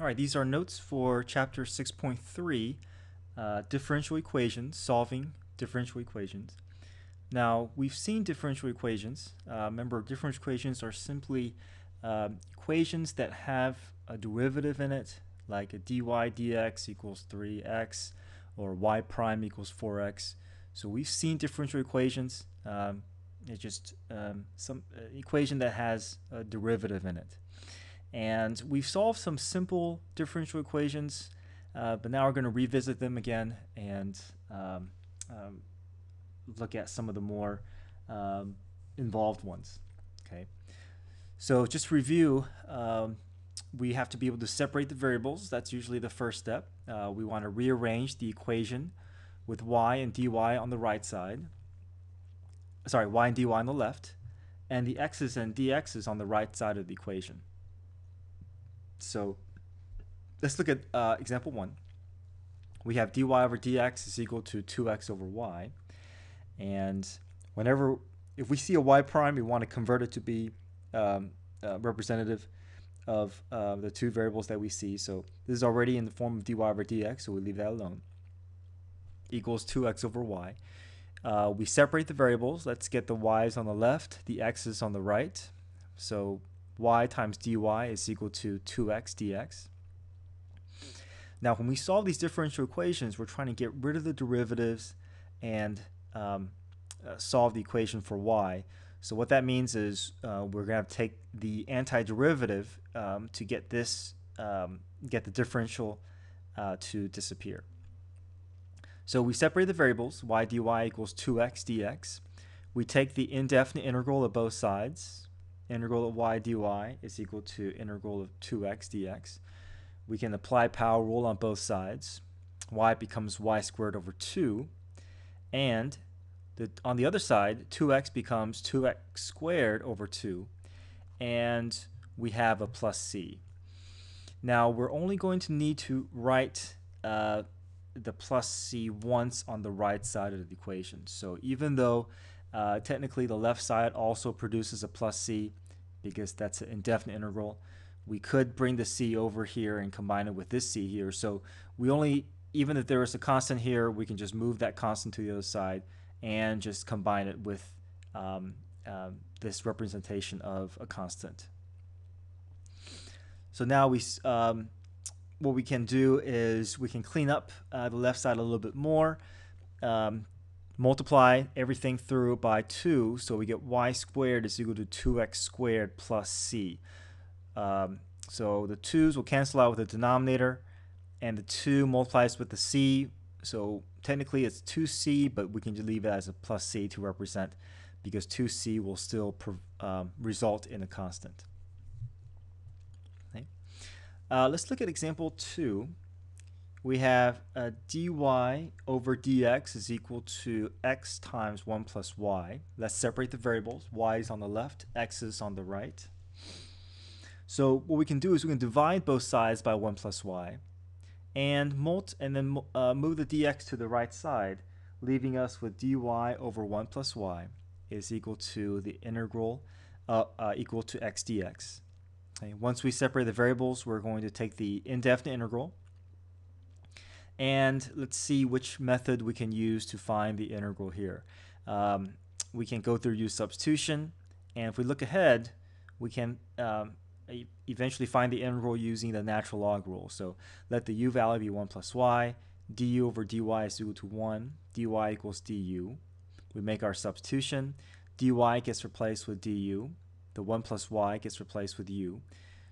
All right, these are notes for chapter 6.3, differential equations, solving differential equations. Now, we've seen differential equations. Remember, differential equations are simply equations that have a derivative in it, like a dy dx equals 3x, or y prime equals 4x. So we've seen differential equations. It's just some equation that has a derivative in it. And we've solved some simple differential equations, but now we're going to revisit them again and um, look at some of the more involved ones. Okay, so just to review, we have to be able to separate the variables. That's usually the first step. We want to rearrange the equation with y and dy on the right side. Sorry, y and dy on the left, and the x's and dx's on the right side of the equation. So let's look at example 1. We have dy over dx is equal to 2x over y. And if we see a y prime, we want to convert it to be representative of the two variables that we see. So this is already in the form of dy over dx, so we leave that alone. Equals 2x over y. We separate the variables. Let's get the y's on the left, the x's on the right. So y times dy is equal to 2x dx. Now, when we solve these differential equations, we're trying to get rid of the derivatives and solve the equation for y. So what that means is we're going to have to take the antiderivative to get this get the differential to disappear. So we separate the variables. Y dy equals 2x dx. We take the indefinite integral of both sides. Integral of y dy is equal to integral of 2x dx. We can apply power rule on both sides. Y becomes y squared over 2. And on the other side, 2x becomes 2x squared over 2. And we have a plus c. Now, we're only going to need to write the plus c once on the right side of the equation. So even though technically the left side also produces a plus c because that's an indefinite integral, we could bring the c over here and combine it with this c here. So we only, even if there is a constant here, we can just move that constant to the other side and just combine it with this representation of a constant. So now what we can do is we can clean up the left side a little bit more, multiply everything through by 2, so we get y squared is equal to 2x squared plus c. So the 2's will cancel out with the denominator, and the 2 multiplies with the c. So technically it's 2c, but we can just leave it as a plus c to represent, because 2c will still result in a constant. Okay. Let's look at example 2. We have dy over dx is equal to x times 1 plus y. Let's separate the variables. Y is on the left, x is on the right. So what we can do is we can divide both sides by 1 plus y and then move the dx to the right side, leaving us with dy over 1 plus y is equal to the integral equal to x dx. Okay. Once we separate the variables, we're going to take the indefinite integral, and let's see which method we can use to find the integral here. We can go through use substitution, and if we look ahead, we can eventually find the integral using the natural log rule. So let the u value be 1 plus y, du over dy is equal to 1, dy equals du. We make our substitution. dy gets replaced with du. The 1 plus y gets replaced with u.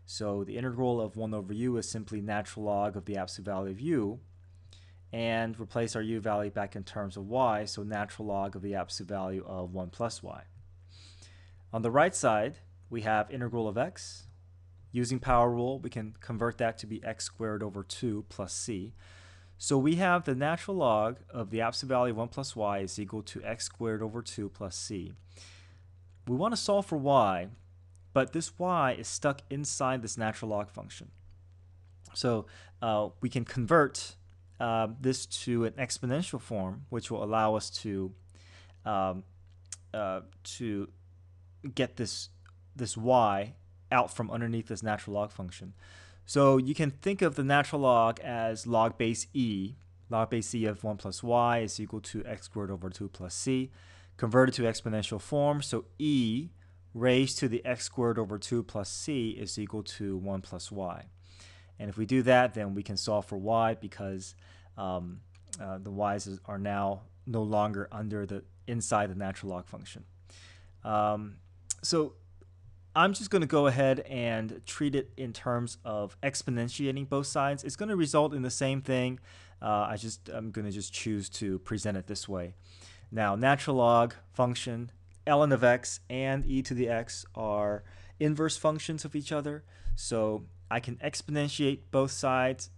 So the integral of 1 over u is simply natural log of the absolute value of u, and replace our u value back in terms of y, so natural log of the absolute value of 1 plus y. On the right side, we have integral of x. Using power rule, we can convert that to be x squared over 2 plus c. So we have the natural log of the absolute value of 1 plus y is equal to x squared over 2 plus c. We want to solve for y, but this y is stuck inside this natural log function. So we can convert this to an exponential form, which will allow us to get this y out from underneath this natural log function. So you can think of the natural log as log base e. Log base e of 1 plus y is equal to x squared over 2 plus c, converted to exponential form. So e raised to the x squared over 2 plus c is equal to 1 plus y. And if we do that, then we can solve for y because the y's are now no longer inside the natural log function. So I'm just going to go ahead and treat it in terms of exponentiating both sides. It's going to result in the same thing. I'm going to just choose to present it this way. Now, natural log function, ln of x and e to the x are inverse functions of each other. So I can exponentiate both sides,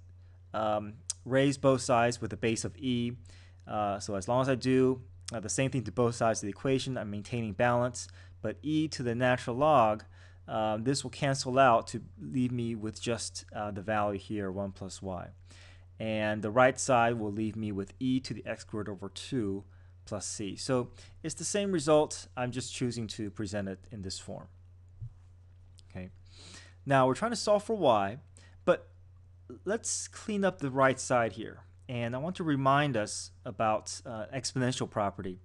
raise both sides with a base of e. So as long as I do the same thing to both sides of the equation, I'm maintaining balance. But e to the natural log, this will cancel out to leave me with just the value here, 1 plus y. And the right side will leave me with e to the x squared over 2 plus c. So it's the same result. I'm just choosing to present it in this form. Okay. Now we're trying to solve for y, but let's clean up the right side here. And I want to remind us about exponential property.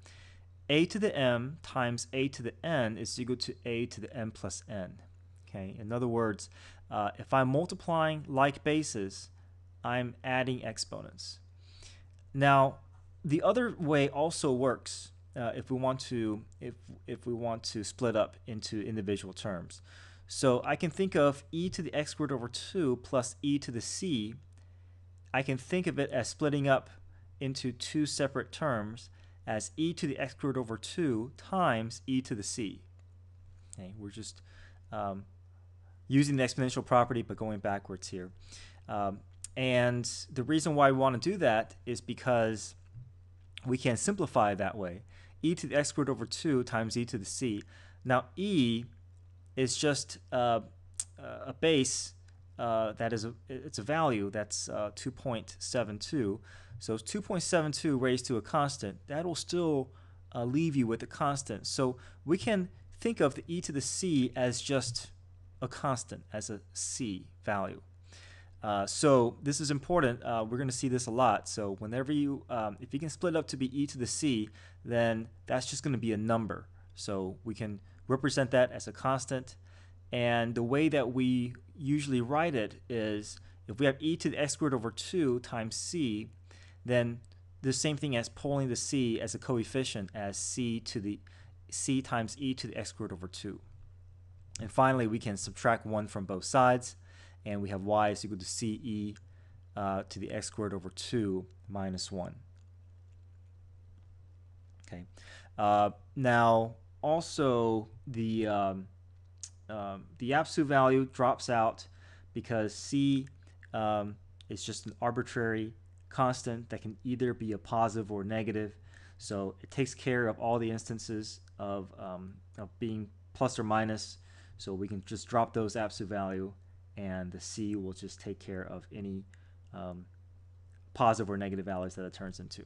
A to the m times a to the n is equal to a to the m plus n. Okay. In other words, if I'm multiplying like bases, I'm adding exponents. Now, the other way also works if we want to split up into individual terms. So I can think of e to the x squared over 2 plus e to the c. I can think of it as splitting up into two separate terms as e to the x squared over 2 times e to the c. Okay, we're just using the exponential property but going backwards here. And the reason why we want to do that is because we can simplify it that way. E to the x squared over 2 times e to the c. Now e is just a base it's a value that's 2.72. So it's 2.72 raised to a constant. That will still leave you with a constant. So we can think of the e to the c as just a constant, as a c value. So this is important. We're going to see this a lot. So whenever if you can split up to be e to the c, then that's just going to be a number. So we can represent that as a constant. And the way that we usually write it is if we have e to the x squared over 2 times c, then the same thing as pulling the c as a coefficient as c times e to the x squared over 2. And finally, we can subtract 1 from both sides, and we have y is equal to ce to the x squared over 2 minus 1. Okay. Now, also the absolute value drops out because c is just an arbitrary constant that can either be a positive or negative. So it takes care of all the instances of being plus or minus. So we can just drop those absolute value, and the c will just take care of any positive or negative values that it turns into.